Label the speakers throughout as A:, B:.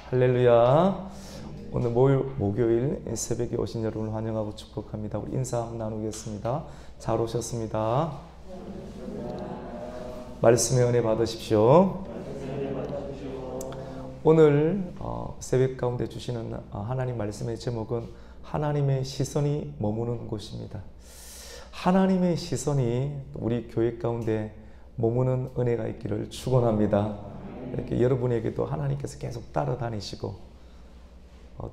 A: 할렐루야. 오늘 목요일 새벽에 오신 여러분을 환영하고 축복합니다. 우리 인사 한번 나누겠습니다. 잘 오셨습니다. 말씀의 은혜 받으십시오. 오늘 새벽 가운데 주시는 하나님 말씀의 제목은 하나님의 시선이 머무는 곳입니다. 하나님의 시선이 우리 교회 가운데 머무는 은혜가 있기를 축원합니다. 이렇게 여러분에게도 하나님께서 계속 따라다니시고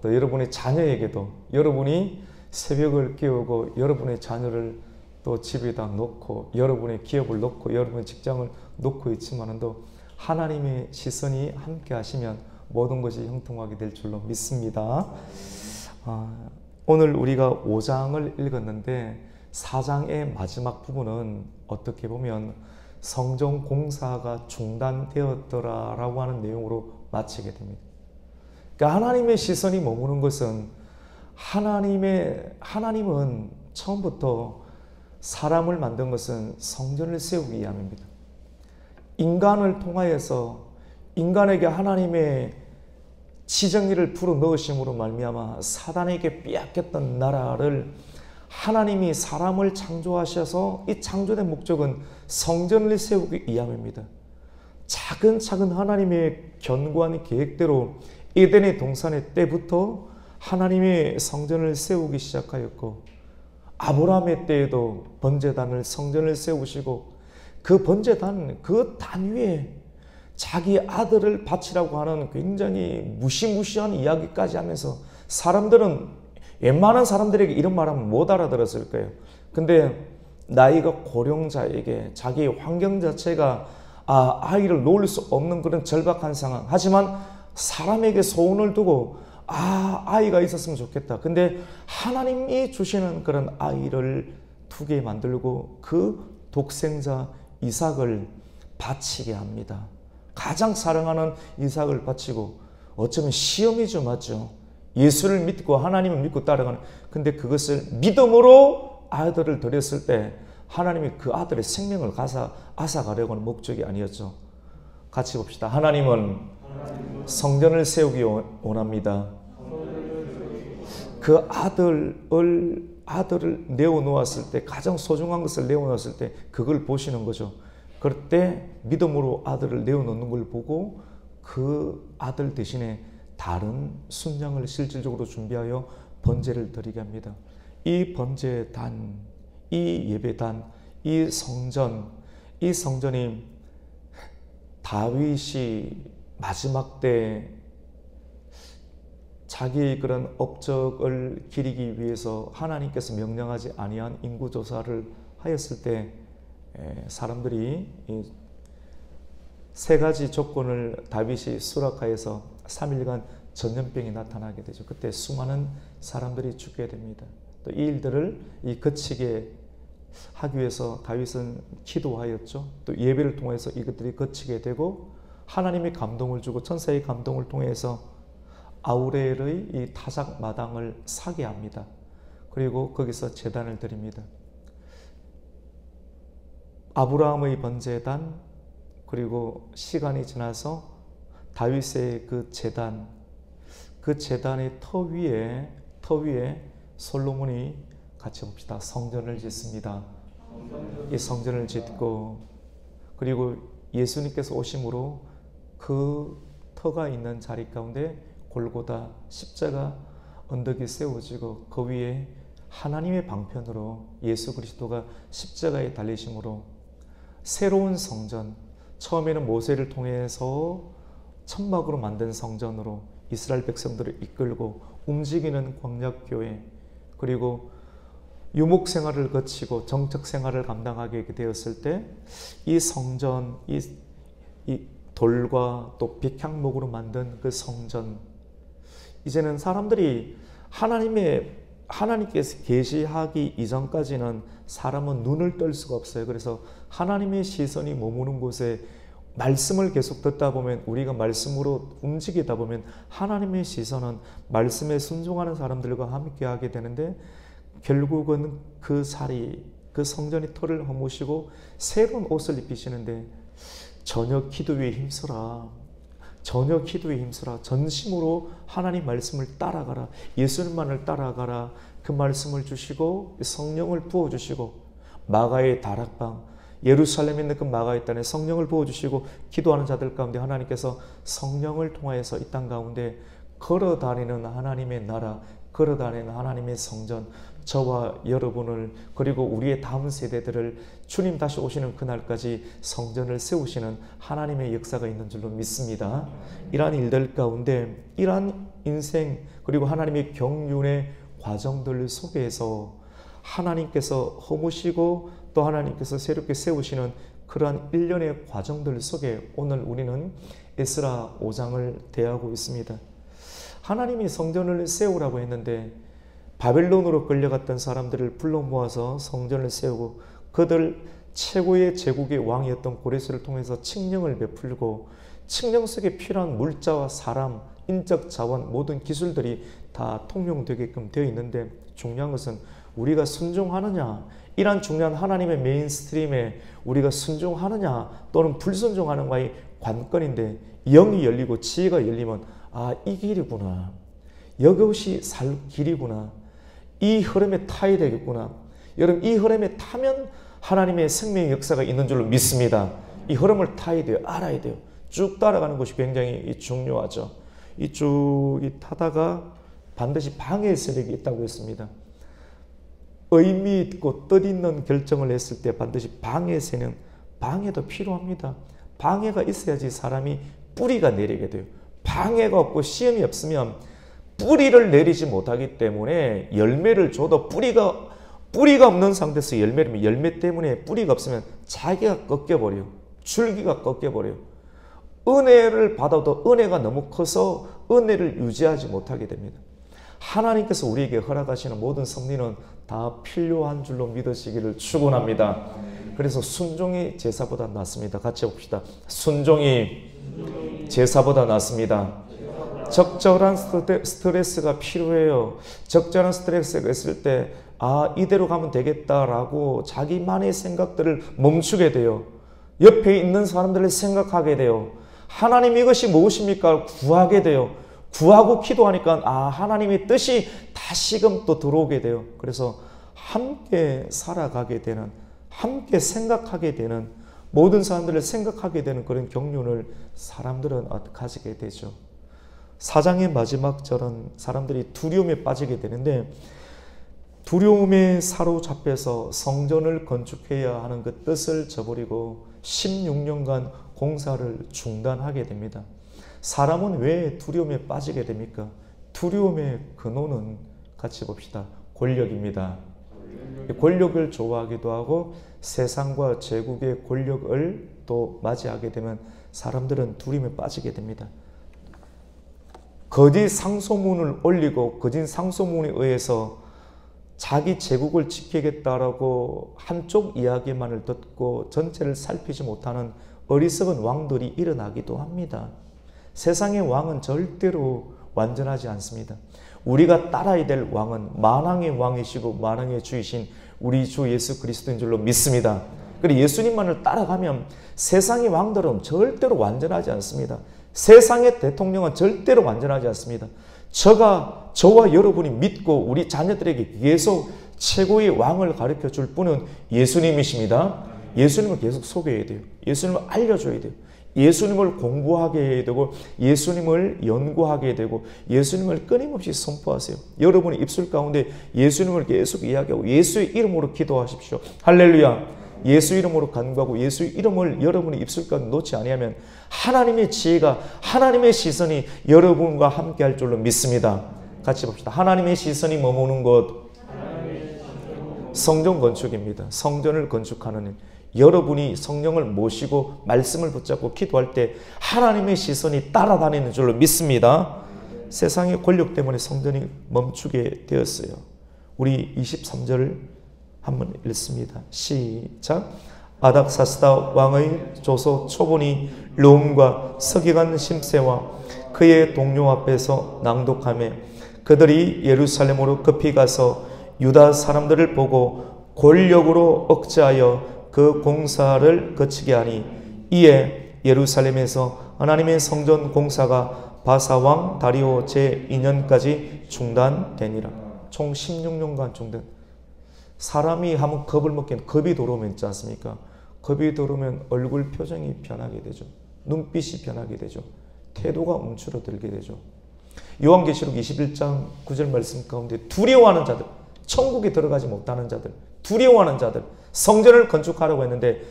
A: 또 여러분의 자녀에게도 여러분이 새벽을 깨우고 여러분의 자녀를 또 집에다 놓고 여러분의 기업을 놓고 여러분의 직장을 놓고 있지만도 하나님의 시선이 함께 하시면 모든 것이 형통하게 될 줄로 믿습니다. 오늘 우리가 5장을 읽었는데 4장의 마지막 부분은 어떻게 보면 성전 공사가 중단되었더라라고 하는 내용으로 마치게 됩니다. 그러니까 하나님의 시선이 머무는 것은 하나님은 처음부터 사람을 만든 것은 성전을 세우기 위함입니다. 인간을 통하여서 인간에게 하나님의 지정의를 불어넣으심으로 말미암아 사단에게 빼앗겼던 나라를 하나님이 사람을 창조하셔서 이 창조된 목적은 성전을 세우기 위함입니다. 차근차근 하나님의 견고한 계획대로 에덴의 동산의 때부터 하나님의 성전을 세우기 시작하였고 아브라함의 때에도 번제단을 성전을 세우시고 그 번제단 그 단 위에 자기 아들을 바치라고 하는 굉장히 무시무시한 이야기까지 하면서 사람들은 웬만한 사람들에게 이런 말하면 못 알아들었을 거예요. 근데 나이가 고령자에게 자기의 환경 자체가 아이를 놓을 수 없는 그런 절박한 상황. 하지만 사람에게 소원을 두고 아이가 있었으면 좋겠다. 근데 하나님이 주시는 그런 아이를 두게 만들고 그 독생자 이삭을 바치게 합니다. 가장 사랑하는 이삭을 바치고 어쩌면 시험이죠, 맞죠? 예수를 믿고 하나님을 믿고 따라가는. 근데 그것을 믿음으로 아들을 드렸을 때 하나님이 그 아들의 생명을 앗아가려고 하는 목적이 아니었죠. 같이 봅시다. 하나님은 성전을 세우기 원합니다. 그 아들을 내어놓았을 때 가장 소중한 것을 내어놓았을 때 그걸 보시는 거죠. 그럴 때 믿음으로 아들을 내어놓는 걸 보고 그 아들 대신에 다른 순양을 실질적으로 준비하여 번제를 드리게 합니다. 이 번제단, 이 예배단, 이 성전이 다윗이 마지막 때 자기의 그런 업적을 기리기 위해서 하나님께서 명령하지 아니한 인구조사를 하였을 때 사람들이 세 가지 조건을 다윗이 수락하여서 3일간 전염병이 나타나게 되죠. 그때 수많은 사람들이 죽게 됩니다. 또 이 일들을 거치게 하기 위해서 다윗은 기도하였죠. 또 예배를 통해서 이것들이 거치게 되고 하나님의 감동을 주고 천사의 감동을 통해서 아우렐의 이 타작 마당을 사게 합니다. 그리고 거기서 제단을 드립니다. 아브라함의 번제단, 그리고 시간이 지나서 다윗의 그 제단의 터 위에 솔로몬이 같이 봅시다. 성전을 짓습니다. 이 성전을 짓고 그리고 예수님께서 오심으로 그 터가 있는 자리 가운데 골고다 십자가 언덕이 세워지고 그 위에 하나님의 방편으로 예수 그리스도가 십자가에 달리심으로 새로운 성전, 처음에는 모세를 통해서 천막으로 만든 성전으로 이스라엘 백성들을 이끌고 움직이는 광약교회, 그리고 유목 생활을 거치고 정책 생활을 감당하게 되었을 때 이 성전, 이 돌과 또 백향목으로 만든 그 성전, 이제는 사람들이 하나님께서 계시하기 이전까지는 사람은 눈을 뜰 수가 없어요. 그래서 하나님의 시선이 머무는 곳에 말씀을 계속 듣다 보면, 우리가 말씀으로 움직이다 보면 하나님의 시선은 말씀에 순종하는 사람들과 함께 하게 되는데, 결국은 그 성전의 털을 허무시고 새로운 옷을 입히시는데, 저녁 기도 위에 힘써라, 전혀 기도에 힘쓰라. 전심으로 하나님 말씀을 따라가라. 예수님만을 따라가라. 그 말씀을 주시고 성령을 부어주시고 마가의 다락방, 예루살렘에 있는 그 마가의 땅에 성령을 부어주시고 기도하는 자들 가운데 하나님께서 성령을 통하여서 이 땅 가운데 걸어다니는 하나님의 나라, 걸어다니는 하나님의 성전, 저와 여러분을 그리고 우리의 다음 세대들을 주님 다시 오시는 그날까지 성전을 세우시는 하나님의 역사가 있는 줄로 믿습니다. 이러한 일들 가운데 이러한 인생 그리고 하나님의 경륜의 과정들 속에서 하나님께서 허무시고 또 하나님께서 새롭게 세우시는 그러한 일련의 과정들 속에 오늘 우리는 에스라 5장을 대하고 있습니다. 하나님이 성전을 세우라고 했는데 바벨론으로 끌려갔던 사람들을 불러 모아서 성전을 세우고 그들 최고의 제국의 왕이었던 고레스를 통해서 칙령을 베풀고 칙령 속에 필요한 물자와 사람, 인적 자원, 모든 기술들이 다 통용되게끔 되어 있는데 중요한 것은 우리가 순종하느냐, 이러한 중요한 하나님의 메인스트림에 우리가 순종하느냐 또는 불순종하는가의 관건인데 영이 열리고 지혜가 열리면 이 길이구나, 이것이 살 길이구나, 이 흐름에 타야 되겠구나. 여러분, 이 흐름에 타면 하나님의 생명의 역사가 있는 줄로 믿습니다. 이 흐름을 타야 돼요. 알아야 돼요. 쭉 따라가는 것이 굉장히 중요하죠. 이 쭉 타다가 반드시 방해의 세력이 있다고 했습니다. 의미 있고 뜻있는 결정을 했을 때 반드시 방해의 세력, 방해도 필요합니다. 방해가 있어야지 사람이 뿌리가 내리게 돼요. 방해가 없고 시험이 없으면 뿌리를 내리지 못하기 때문에 열매를 줘도 뿌리가 없는 상태에서 열매를, 열매 때문에 뿌리가 없으면 자기가 꺾여버려요. 줄기가 꺾여버려요. 은혜를 받아도 은혜가 너무 커서 은혜를 유지하지 못하게 됩니다. 하나님께서 우리에게 허락하시는 모든 섭리는 다 필요한 줄로 믿으시기를 축원합니다. 그래서 순종이 제사보다 낫습니다. 같이 봅시다. 순종이 제사보다 낫습니다. 적절한 스트레스가 필요해요. 적절한 스트레스가 있을 때 이대로 가면 되겠다라고 자기만의 생각들을 멈추게 돼요. 옆에 있는 사람들을 생각하게 돼요. 하나님 이것이 무엇입니까? 구하게 돼요. 구하고 기도하니까 하나님의 뜻이 다시금 또 들어오게 돼요. 그래서 함께 살아가게 되는, 함께 생각하게 되는, 모든 사람들을 생각하게 되는 그런 경륜을 사람들은 가지게 되죠. 4장의 마지막 절은 사람들이 두려움에 빠지게 되는데 두려움에 사로잡혀서 성전을 건축해야 하는 그 뜻을 저버리고 16년간 공사를 중단하게 됩니다. 사람은 왜 두려움에 빠지게 됩니까? 두려움의 근원은 같이 봅시다. 권력입니다. 권력을 좋아하기도 하고 세상과 제국의 권력을 또 맞이하게 되면 사람들은 두려움에 빠지게 됩니다. 거짓 상소문을 올리고 거짓 상소문에 의해서 자기 제국을 지키겠다라고 한쪽 이야기만을 듣고 전체를 살피지 못하는 어리석은 왕들이 일어나기도 합니다. 세상의 왕은 절대로 완전하지 않습니다. 우리가 따라야 될 왕은 만왕의 왕이시고 만왕의 주이신 우리 주 예수 그리스도인 줄로 믿습니다. 그리고 예수님만을 따라가면 세상의 왕들은 절대로 완전하지 않습니다. 세상의 대통령은 절대로 완전하지 않습니다. 저와 여러분이 믿고 우리 자녀들에게 계속 최고의 왕을 가르쳐 줄 분은 예수님이십니다. 예수님을 계속 소개해야 돼요. 예수님을 알려줘야 돼요. 예수님을 공부하게 해야 되고 예수님을 연구하게 되고 예수님을 끊임없이 선포하세요. 여러분의 입술 가운데 예수님을 계속 이야기하고 예수의 이름으로 기도하십시오. 할렐루야. 예수 이름으로 간구하고 예수 이름을 여러분의 입술 가운데 놓지 아니하면 하나님의 지혜가, 하나님의 시선이 여러분과 함께 할 줄로 믿습니다. 같이 봅시다. 하나님의 시선이 머무는 곳, 성전 건축입니다. 성전을 건축하는 일. 여러분이 성령을 모시고 말씀을 붙잡고 기도할 때 하나님의 시선이 따라다니는 줄로 믿습니다. 세상의 권력 때문에 성전이 멈추게 되었어요. 우리 23절 한번 읽습니다. 시작. 아닥사스다 왕의 조소 초본이 르움과 서기관 심세와 그의 동료 앞에서 낭독하며 그들이 예루살렘으로 급히 가서 유다 사람들을 보고 권력으로 억제하여 그 공사를 거치게 하니 이에 예루살렘에서 하나님의 성전 공사가 바사왕 다리오 제2년까지 중단되니라. 총 16년간 중단. 사람이 하면 겁을 먹기엔 겁이 들어오면 있지 않습니까? 겁이 들어오면 얼굴 표정이 변하게 되죠. 눈빛이 변하게 되죠. 태도가 움츠러들게 되죠. 요한계시록 21장 9절 말씀 가운데 두려워하는 자들, 천국에 들어가지 못하는 자들, 두려워하는 자들, 성전을 건축하라고 했는데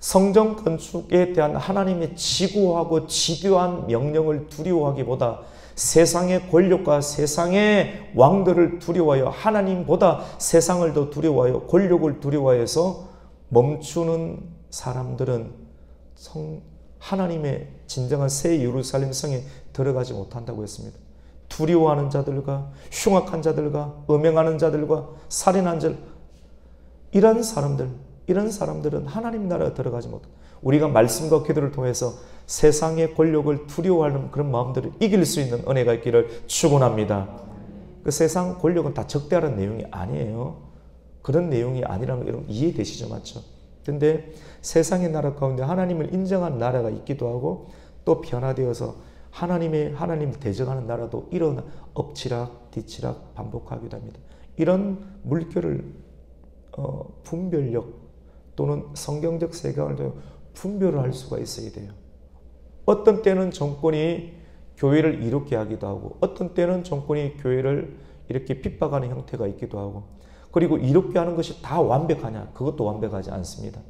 A: 성전 건축에 대한 하나님의 지고하고 지교한 명령을 두려워하기보다 세상의 권력과 세상의 왕들을 두려워하여 하나님보다 세상을 더 두려워하여 권력을 두려워해서 멈추는 사람들은 하나님의 진정한 새 예루살렘 성에 들어가지 못한다고 했습니다. 두려워하는 자들과 흉악한 자들과 음행하는 자들과 살인한 자들, 이런 사람들은 하나님 나라에 들어가지 못한다. 우리가 말씀과 기도를 통해서 세상의 권력을 두려워하는 그런 마음들을 이길 수 있는 은혜가 있기를 축원합니다. 그 세상 권력은 다 적대하는 내용이 아니에요. 그런 내용이 아니라는 거 여러분 이해되시죠? 맞죠? 근데 세상의 나라 가운데 하나님을 인정한 나라가 있기도 하고 또 변화되어서 하나님을 대적하는 나라도 일어나 엎치락 뒤치락 반복하기도 합니다. 이런 물결을 분별력 또는 성경적 세계관을 통해 분별을 할 수가 있어야 돼요. 어떤 때는 정권이 교회를 이롭게 하기도 하고 어떤 때는 정권이 교회를 이렇게 핍박하는 형태가 있기도 하고 그리고 이롭게 하는 것이 다 완벽하냐? 그것도 완벽하지 않습니다.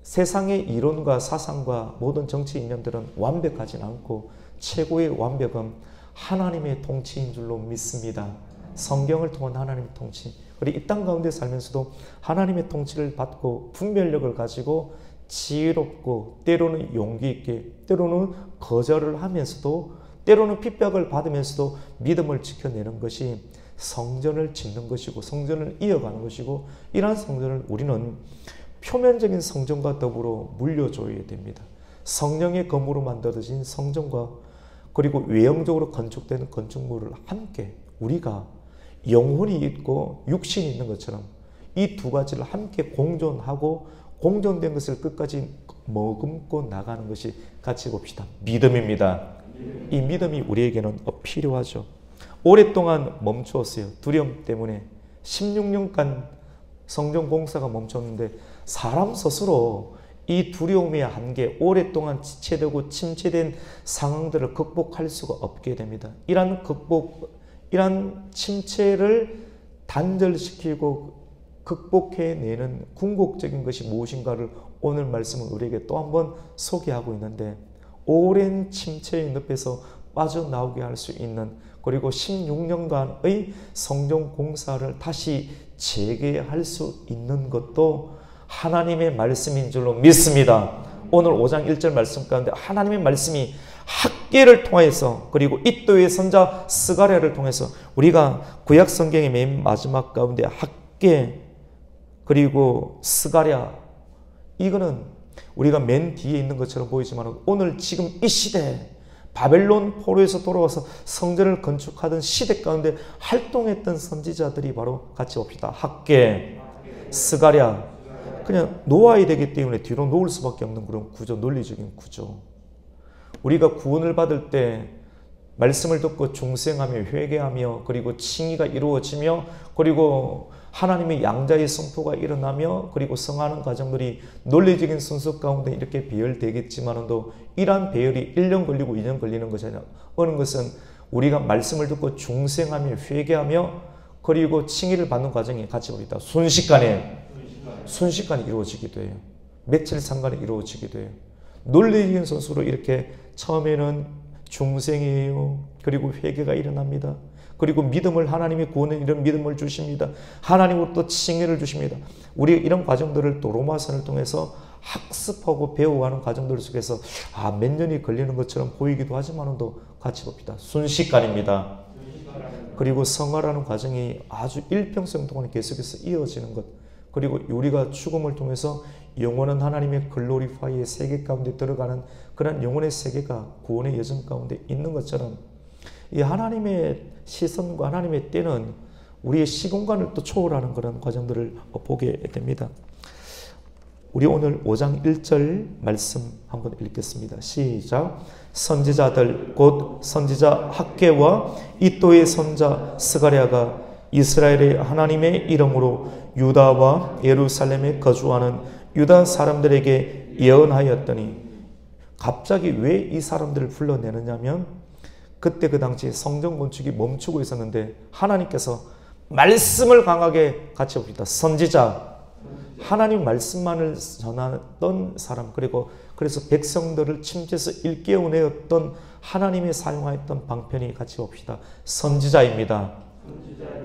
A: 세상의 이론과 사상과 모든 정치 이념들은 완벽하진 않고 최고의 완벽은 하나님의 통치인 줄로 믿습니다. 성경을 통한 하나님의 통치. 그리고 이 땅 가운데 살면서도 하나님의 통치를 받고 분별력을 가지고 지혜롭고 때로는 용기 있게 때로는 거절을 하면서도 때로는 핍박을 받으면서도 믿음을 지켜내는 것이 성전을 짓는 것이고 성전을 이어가는 것이고 이러한 성전을 우리는 표면적인 성전과 더불어 물려줘야 됩니다. 성령의 검으로 만들어진 성전과 그리고 외형적으로 건축되는 건축물을 함께 우리가 영혼이 있고 육신이 있는 것처럼 이 두 가지를 함께 공존하고 공존된 것을 끝까지 머금고 나가는 것이 같이 봅시다. 믿음입니다. 이 믿음이 우리에게는 필요하죠. 오랫동안 멈추었어요. 두려움 때문에 16년간 성전 공사가 멈췄는데 사람 스스로 이 두려움의 한계, 오랫동안 지체되고 침체된 상황들을 극복할 수가 없게 됩니다. 이러한 침체를 단절시키고 극복해내는 궁극적인 것이 무엇인가를 오늘 말씀은 우리에게 또 한 번 소개하고 있는데 오랜 침체의 늪에서 빠져나오게 할 수 있는 그리고 16년간의 성전 공사를 다시 재개할 수 있는 것도 하나님의 말씀인 줄로 믿습니다. 오늘 5장 1절 말씀 가운데 하나님의 말씀이 학계를 통해서 그리고 이또의 선자 스가랴를 통해서 우리가 구약 성경의 맨 마지막 가운데 학계 그리고 스가랴 이거는 우리가 맨 뒤에 있는 것처럼 보이지만 오늘 지금 이 시대 바벨론 포로에서 돌아와서 성전을 건축하던 시대 가운데 활동했던 선지자들이 바로 같이 봅시다. 학계, 스가랴. 그냥 놓아야 되기 때문에 뒤로 놓을 수밖에 없는 그런 구조, 논리적인 구조. 우리가 구원을 받을 때 말씀을 듣고 중생하며 회개하며 그리고 칭의가 이루어지며 그리고 하나님의 양자의 성토가 일어나며 그리고 성하는 과정들이 논리적인 순서 가운데 이렇게 배열되겠지만도 이러한 배열이 1년 걸리고 2년 걸리는 것이 아니라 어느 것은 우리가 말씀을 듣고 중생하며 회개하며 그리고 칭의를 받는 과정이 같이 봅니다. 순식간에 이루어지기도 해요. 며칠 상간에 이루어지기도 해요. 논리적인 순서로 이렇게 처음에는 중생이에요. 그리고 회개가 일어납니다. 그리고 믿음을 하나님의 구원은 이런 믿음을 주십니다. 하나님으로부터 칭의를 주십니다. 우리가 이런 과정들을 또 로마서를 통해서 학습하고 배워가는 과정들 속에서 몇 년이 걸리는 것처럼 보이기도 하지만도 같이 봅시다. 순식간입니다. 그리고 성화라는 과정이 아주 일평생 동안 계속해서 이어지는 것. 그리고 우리가 죽음을 통해서 영원한 하나님의 글로리파이의 세계 가운데 들어가는 그런 영혼의 세계가 구원의 여정 가운데 있는 것처럼 이 하나님의 시선과 하나님의 때는 우리의 시공간을 또 초월하는 그런 과정들을 보게 됩니다. 우리 오늘 5장 1절 말씀 한번 읽겠습니다. 시작. 선지자들 곧 선지자 학개와 이또의 손자 스가랴가 이스라엘의 하나님의 이름으로 유다와 예루살렘에 거주하는 유다 사람들에게 예언하였더니, 갑자기 왜 이 사람들을 불러내느냐면 그때 그 당시 성전 건축이 멈추고 있었는데 하나님께서 말씀을 강하게 같이 봅시다. 선지자, 하나님 말씀만을 전하던 사람, 그리고 그래서 백성들을 침체에서 일깨워내었던 하나님이 사용하였던 방편이 같이 봅시다. 선지자입니다.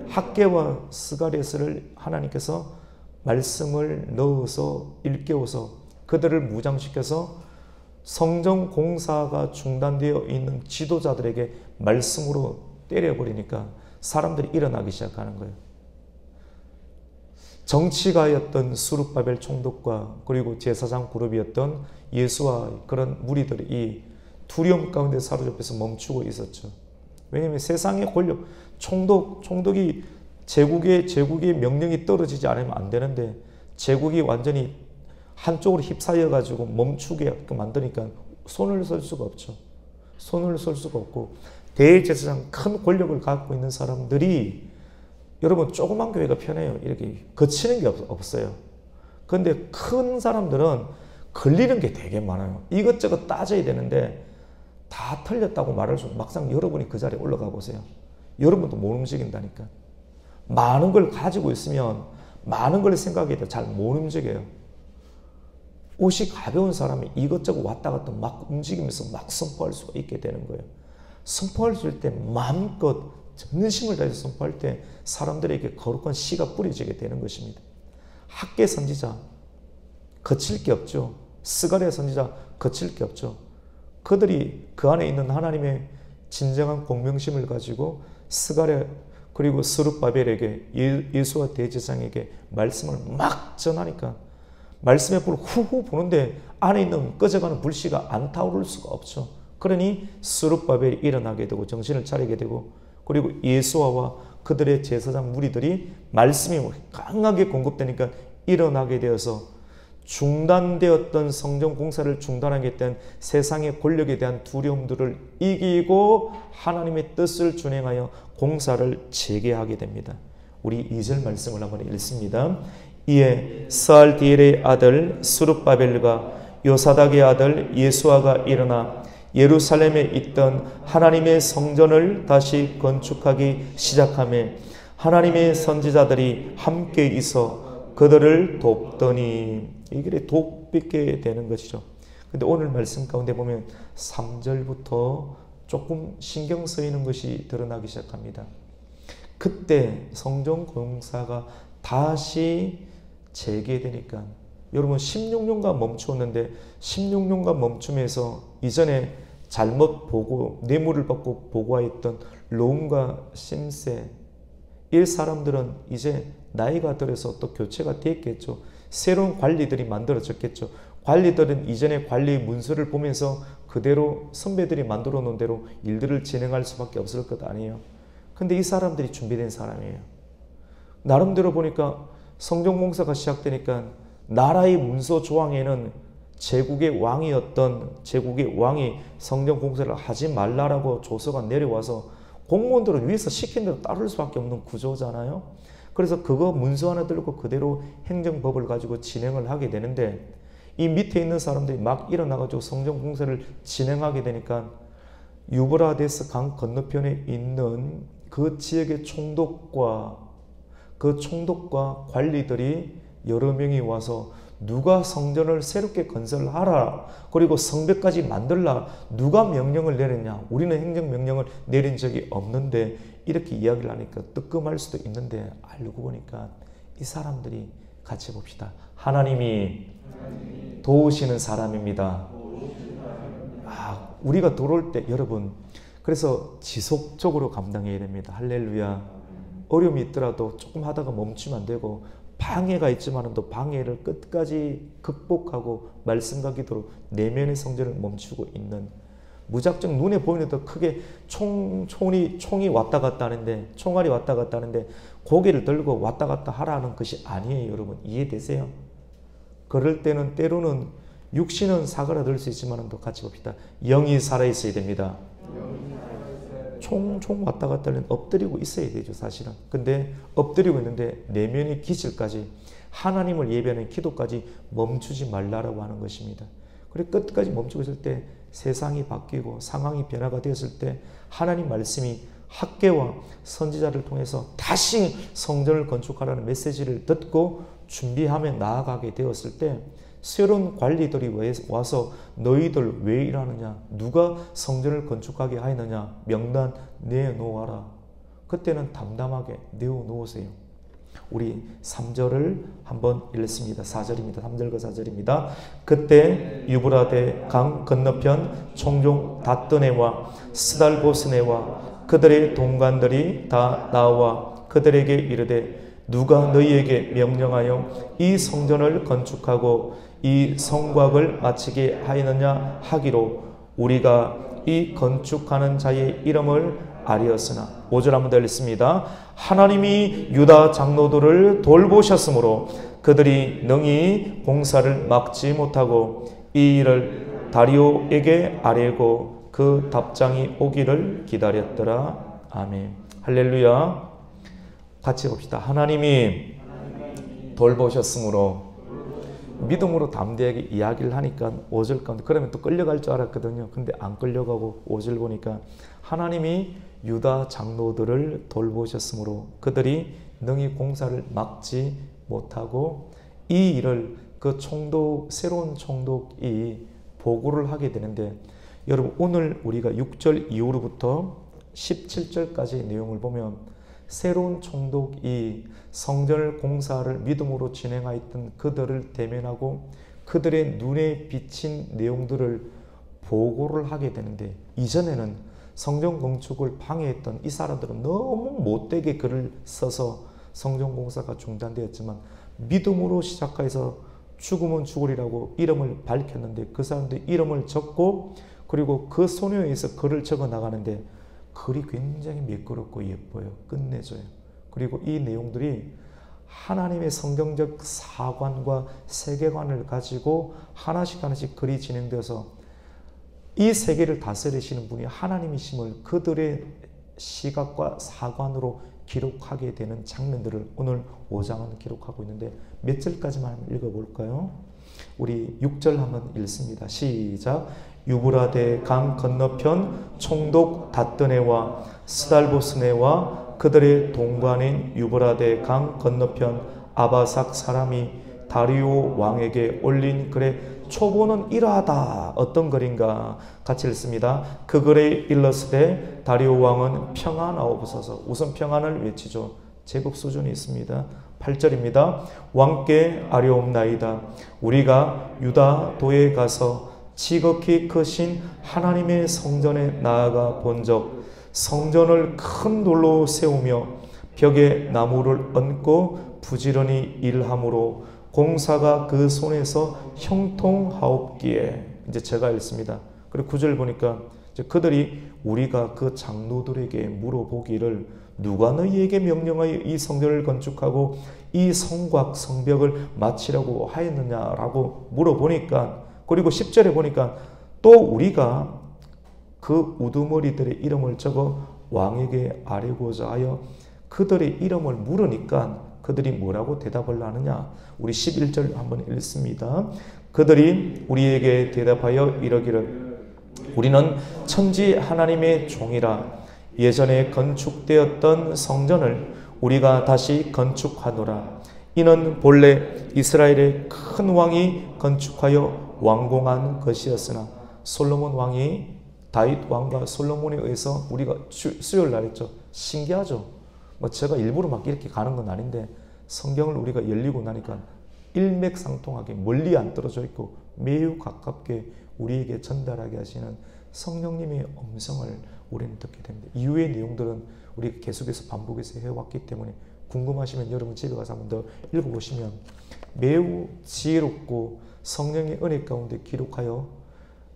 A: 학개와 스가랴를 하나님께서 말씀을 넣어서 일깨워서 그들을 무장시켜서 성전 공사가 중단되어 있는 지도자들에게 말씀으로 때려버리니까 사람들이 일어나기 시작하는 거예요. 정치가였던 수룹바벨 총독과 그리고 제사장 그룹이었던 예수와 그런 무리들이 이 두려움 가운데 사로잡혀서 멈추고 있었죠. 왜냐하면 세상의 권력, 총독이 제국의 명령이 떨어지지 않으면 안 되는데 제국이 완전히 한쪽으로 휩싸여 가지고 멈추게 만드니까 손을 쓸 수가 없죠. 손을 쓸 수가 없고, 대제사장 큰 권력을 갖고 있는 사람들이, 여러분 조그만 교회가 편해요. 이렇게 거치는 게 없어요. 그런데 큰 사람들은 걸리는 게 되게 많아요. 이것저것 따져야 되는데 다 틀렸다고 말할 수, 막상 여러분이 그 자리에 올라가 보세요. 여러분도 못 움직인다니까. 많은 걸 가지고 있으면 많은 걸 생각해야 돼. 잘 못 움직여요. 옷이 가벼운 사람이 이것저것 왔다 갔다 막 움직이면서 막 선포할 수가 있게 되는 거예요. 선포할 때 마음껏 전심을 다해서 선포할 때 사람들에게 거룩한 씨가 뿌려지게 되는 것입니다. 학개 선지자 거칠 게 없죠. 스가랴 선지자 거칠 게 없죠. 그들이 그 안에 있는 하나님의 진정한 공명심을 가지고 스가랴 그리고 스룹바벨에게 예수와 대제사장에게 말씀을 막 전하니까 말씀의 불을 후후 부는데 안에 있는 꺼져가는 불씨가 안 타오를 수가 없죠. 그러니 스룹바벨이 일어나게 되고 정신을 차리게 되고, 그리고 예수와 그들의 제사장 무리들이 말씀이 강하게 공급되니까 일어나게 되어서 중단되었던 성전 공사를 중단하겠다는 세상의 권력에 대한 두려움들을 이기고 하나님의 뜻을 준행하여 공사를 재개하게 됩니다. 우리 2절 말씀을 한번 읽습니다. 이에 스알디엘의 아들 스룹바벨과 요사닥의 아들 예수아가 일어나 예루살렘에 있던 하나님의 성전을 다시 건축하기 시작하며 하나님의 선지자들이 함께 있어 그들을 돕더니, 이게 돕게 되는 것이죠. 근데 오늘 말씀 가운데 보면 3절부터 조금 신경 쓰이는 것이 드러나기 시작합니다. 그때 성전 공사가 다시 재개되니까, 여러분 16년간 멈추었는데 16년간 멈춤에서 이전에 잘못 보고 뇌물을 받고 보고하였던 롬과 심세, 이 사람들은 이제 나이가 들어서 또 교체가 됐겠죠. 새로운 관리들이 만들어졌겠죠. 관리들은 이전의 관리 문서를 보면서 그대로 선배들이 만들어 놓은 대로 일들을 진행할 수밖에 없을 것 아니에요. 근데 이 사람들이 준비된 사람이에요. 나름대로 보니까 성전공사가 시작되니까 나라의 문서 조항에는 제국의 왕이 성전공사를 하지 말라라고 조서가 내려와서 공무원들은 위에서 시킨 대로 따를 수밖에 없는 구조잖아요. 그래서 그거 문서 하나 들고 그대로 행정법을 가지고 진행을 하게 되는데, 이 밑에 있는 사람들이 막 일어나가지고 성전공사를 진행하게 되니까 유브라데스 강 건너편에 있는 그 지역의 총독과 관리들이 여러 명이 와서 누가 성전을 새롭게 건설하라, 그리고 성벽까지 만들라, 누가 명령을 내렸냐, 우리는 행정명령을 내린 적이 없는데, 이렇게 이야기를 하니까 뜨끔할 수도 있는데 알고 보니까 이 사람들이 같이 봅시다. 하나님이 도우시는 사람입니다. 우리가 돌아올 때 여러분, 그래서 지속적으로 감당해야 됩니다. 할렐루야. 어려움이 있더라도 조금 하다가 멈추면 안 되고, 방해가 있지만 또 방해를 끝까지 극복하고 말씀과 기도로 내면의 성전을 멈추고 있는, 무작정 눈에 보이는 더 크게 총이 왔다 갔다 하는데, 총알이 왔다 갔다 하는데 고개를 들고 왔다 갔다 하라는 것이 아니에요. 여러분 이해되세요? 그럴 때는 때로는 육신은 사그라들 수 있지만 또 같이 봅시다. 영이 살아있어야 됩니다. 총총 왔다 갔다 하면 엎드리고 있어야 되죠, 사실은. 근데 엎드리고 있는데 내면의 기질까지, 하나님을 예배하는 기도까지 멈추지 말라라고 하는 것입니다. 그리고 끝까지 멈추고 있을 때 세상이 바뀌고 상황이 변화가 되었을 때 하나님 말씀이 학개와 선지자를 통해서 다시 성전을 건축하라는 메시지를 듣고 준비하며 나아가게 되었을 때 새로운 관리들이 와서 너희들 왜 일하느냐, 누가 성전을 건축하게 하였느냐, 명단 내놓아라. 그때는 담담하게 내어놓으세요. 우리 3절을 한번 읽습니다. 4절입니다. 3절과 4절입니다. 그때 유브라데 강 건너편 총종 다뜨네와 스달보스네와 그들의 동관들이 다 나와 그들에게 이르되 누가 너희에게 명령하여 이 성전을 건축하고 이 성곽을 마치게 하였느냐 하기로 우리가 이 건축하는 자의 이름을 아리었으나. 5절 한번 더 읽습니다. 하나님이 유다 장로들을 돌보셨으므로 그들이 능히 공사를 막지 못하고 이 일을 다리오에게 아뢰고 그 답장이 오기를 기다렸더라. 아멘. 할렐루야. 같이 봅시다. 하나님이 돌보셨으므로. 믿음으로 담대하게 이야기를 하니까 5절 가운데 그러면 또 끌려갈 줄 알았거든요. 근데 안 끌려가고 5절 보니까 하나님이 유다 장로들을 돌보셨으므로 그들이 능히 공사를 막지 못하고 이 일을 그 총독, 새로운 총독이 보고를 하게 되는데, 여러분 오늘 우리가 6절 이후로부터 17절까지의 내용을 보면 새로운 총독이 성전을 공사를 믿음으로 진행하였던 그들을 대면하고 그들의 눈에 비친 내용들을 보고를 하게 되는데, 이전에는 성전 건축을 방해했던 이 사람들은 너무 못되게 글을 써서 성전 공사가 중단되었지만 믿음으로 시작해서 죽으면 죽으리라고 이름을 밝혔는데 그 사람들 이름을 적고 그리고 그 손에 의해서 글을 적어 나가는데 글이 굉장히 매끄럽고 예뻐요. 끝내줘요. 그리고 이 내용들이 하나님의 성경적 사관과 세계관을 가지고 하나씩 하나씩 글이 진행되어서 이 세계를 다스리시는 분이 하나님이심을 그들의 시각과 사관으로 기록하게 되는 장면들을 오늘 5장은 기록하고 있는데 몇 절까지만 한번 읽어볼까요? 우리 6절 한번 읽습니다. 시작. 유브라데 강 건너편 총독 다뜨네와 스달보스네와 그들의 동관인 유브라데 강 건너편 아바삭 사람이 다리오 왕에게 올린 글의 초보는 이러하다. 어떤 글인가? 같이 읽습니다. 그 글에 일렀으되 다리오 왕은 평안하옵소서. 우선 평안을 외치죠. 제법 수준이 있습니다. 8절입니다. 왕께 아뢰옵나이다. 우리가 유다도에 가서 지극히 크신 하나님의 성전에 나아가 본적 성전을 큰 돌로 세우며 벽에 나무를 얹고 부지런히 일함으로 공사가 그 손에서 형통하옵기에. 이제 제가 읽습니다. 그리고 9절 보니까 이제 그들이 우리가 그 장로들에게 물어보기를 누가 너희에게 명령하여 이 성전을 건축하고 이 성곽 성벽을 마치라고 하였느냐라고 물어보니까, 그리고 10절에 보니까 또 우리가 그 우두머리들의 이름을 적어 왕에게 아뢰고자 하여 그들의 이름을 물으니까 그들이 뭐라고 대답을 하느냐? 우리 11절 한번 읽습니다. 그들이 우리에게 대답하여 이러기를 우리는 천지 하나님의 종이라 예전에 건축되었던 성전을 우리가 다시 건축하노라. 이는 본래 이스라엘의 큰 왕이 건축하여 완공한 것이었으나 솔로몬 왕이 다윗 왕과 솔로몬에 의해서 우리가 수요일 날 했죠. 신기하죠. 뭐 제가 일부러 막 이렇게 가는 건 아닌데 성경을 우리가 열리고 나니까 일맥상통하게 멀리 안 떨어져 있고 매우 가깝게 우리에게 전달하게 하시는 성령님의 음성을 우리는 듣게 됩니다. 이후의 내용들은 우리가 계속해서 반복해서 해왔기 때문에 궁금하시면 여러분 집에 가서 한번 더 읽어보시면 매우 지혜롭고 성령의 은혜 가운데 기록하여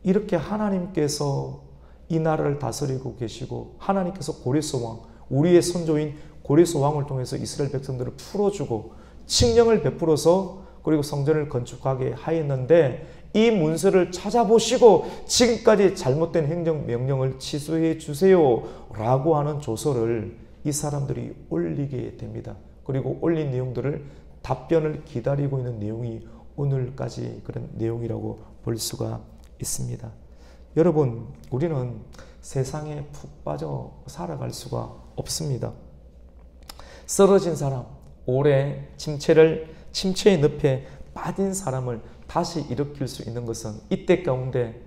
A: 이렇게 하나님께서 이 나라를 다스리고 계시고 하나님께서 고레스 왕, 우리의 선조인 고레스 왕을 통해서 이스라엘 백성들을 풀어주고 칙령을 베풀어서 그리고 성전을 건축하게 하였는데 이 문서를 찾아보시고 지금까지 잘못된 행정명령을 취소해 주세요 라고 하는 조서를 이 사람들이 올리게 됩니다. 그리고 올린 내용들을 답변을 기다리고 있는 내용이 오늘까지 그런 내용이라고 볼 수가 있습니다. 여러분, 우리는 세상에 푹 빠져 살아갈 수가 없습니다. 쓰러진 사람, 오래 침체의 늪에 빠진 사람을 다시 일으킬 수 있는 것은 이때 가운데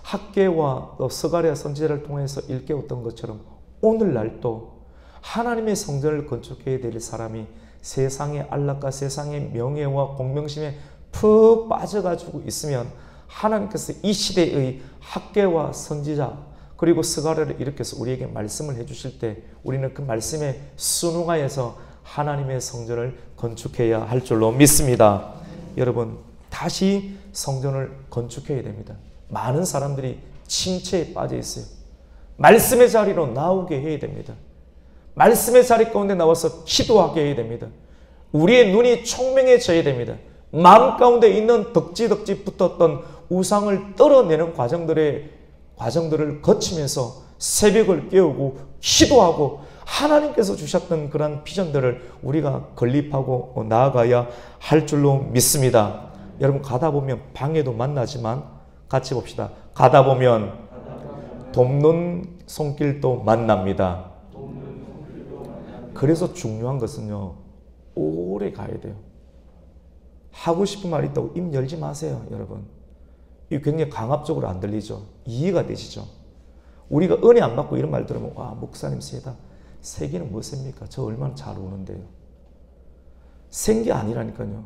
A: 학개와 스가랴 선지자를 통해서 일깨웠던 것처럼 오늘날도 하나님의 성전을 건축해야 될 사람이 세상의 안락과 세상의 명예와 공명심에 푹 빠져가지고 있으면 하나님께서 이 시대의 학개와 선지자 그리고 스가랴를 일으켜서 우리에게 말씀을 해주실 때 우리는 그 말씀에 순응하여서 하나님의 성전을 건축해야 할 줄로 믿습니다. 여러분, 다시 성전을 건축해야 됩니다. 많은 사람들이 침체에 빠져 있어요. 말씀의 자리로 나오게 해야 됩니다. 말씀의 자리 가운데 나와서 기도하게 해야 됩니다. 우리의 눈이 총명해져야 됩니다. 마음 가운데 있는 덕지덕지 붙었던 우상을 떨어내는 과정들을 거치면서 새벽을 깨우고 기도하고 하나님께서 주셨던 그런 비전들을 우리가 건립하고 나아가야 할 줄로 믿습니다. 여러분, 가다 보면 방해도 만나지만 같이 봅시다. 가다 보면 돕는 손길도 만납니다. 그래서 중요한 것은요, 오래 가야 돼요. 하고 싶은 말이 있다고 입 열지 마세요, 여러분. 이게 굉장히 강압적으로 안 들리죠? 이해가 되시죠? 우리가 은혜 안 받고 이런 말 들으면, 와, 목사님 세다. 세기는 무엇입니까? 저 얼마나 잘 오는데요. 센 게 아니라니까요.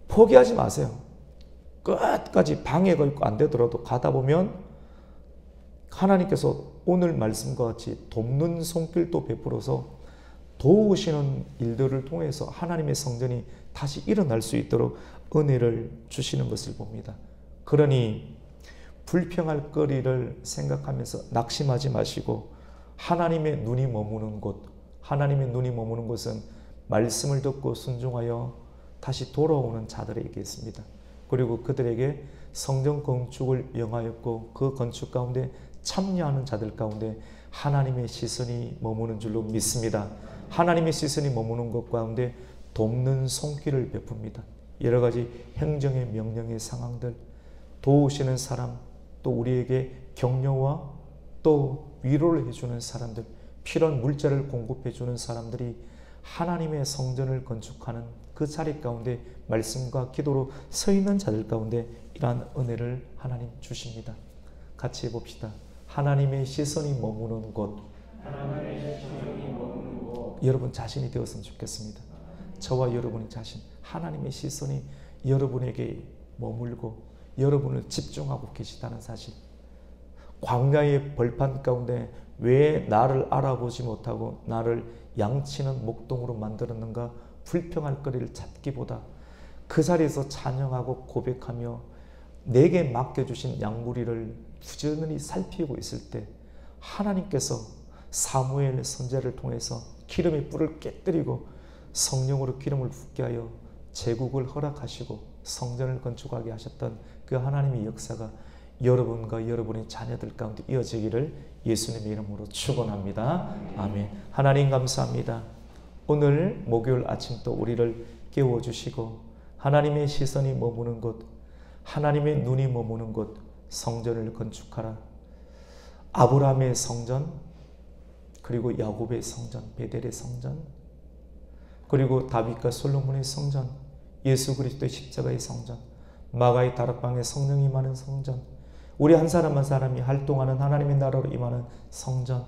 A: 포기하지 마세요. 끝까지 방해가 있고 안 되더라도 가다 보면 하나님께서 오늘 말씀과 같이 돕는 손길도 베풀어서 도우시는 일들을 통해서 하나님의 성전이 다시 일어날 수 있도록 은혜를 주시는 것을 봅니다. 그러니 불평할 거리를 생각하면서 낙심하지 마시고 하나님의 눈이 머무는 곳, 하나님의 눈이 머무는 곳은 말씀을 듣고 순종하여 다시 돌아오는 자들에게 있습니다. 그리고 그들에게 성전 건축을 명하였고 그 건축 가운데 참여하는 자들 가운데 하나님의 시선이 머무는 줄로 믿습니다. 하나님의 시선이 머무는 것 가운데 돕는 손길을 베풉니다. 여러 가지 행정의 명령의 상황들, 도우시는 사람, 또 우리에게 격려와 또 위로를 해주는 사람들, 필요한 물자를 공급해주는 사람들이 하나님의 성전을 건축하는 그 자리 가운데 말씀과 기도로 서 있는 자들 가운데 이러한 은혜를 하나님 주십니다. 같이 해봅시다. 하나님의 시선이 머무는 곳, 여러분 자신이 되었으면 좋겠습니다. 저와 여러분의 자신, 하나님의 시선이 여러분에게 머물고 여러분을 집중하고 계시다는 사실. 광야의 벌판 가운데 왜 나를 알아보지 못하고 나를 양치는 목동으로 만들었는가 불평할 거리를 찾기보다 그 자리에서 찬양하고 고백하며 내게 맡겨주신 양무리를 부지런히 살피고 있을 때 하나님께서 사무엘 선지자를 통해서 기름의 뿔을 깨뜨리고 성령으로 기름을 붓게 하여 제국을 허락하시고 성전을 건축하게 하셨던 그 하나님의 역사가 여러분과 여러분의 자녀들 가운데 이어지기를 예수님의 이름으로 축원합니다. 아멘. 하나님 감사합니다. 오늘 목요일 아침 또 우리를 깨워주시고 하나님의 시선이 머무는 곳, 하나님의 눈이 머무는 곳 성전을 건축하라. 아브라함의 성전, 그리고 야곱의 성전, 베델의 성전, 그리고 다윗과 솔로몬의 성전, 예수 그리스도의 십자가의 성전, 마가의 다락방에 성령이 임하는 성전, 우리 한 사람 한 사람이 활동하는 하나님의 나라로 임하는 성전.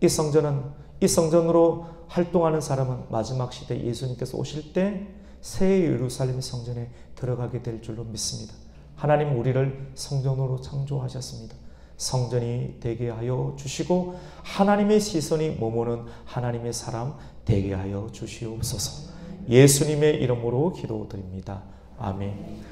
A: 이 성전으로 활동하는 사람은 마지막 시대 예수님께서 오실 때 새 예루살렘 성전에 들어가게 될 줄로 믿습니다. 하나님 우리를 성전으로 창조하셨습니다. 성전이 되게 하여 주시고 하나님의 시선이 머무는 하나님의 사람 되게 하여 주시옵소서. 예수님의 이름으로 기도드립니다. 아멘.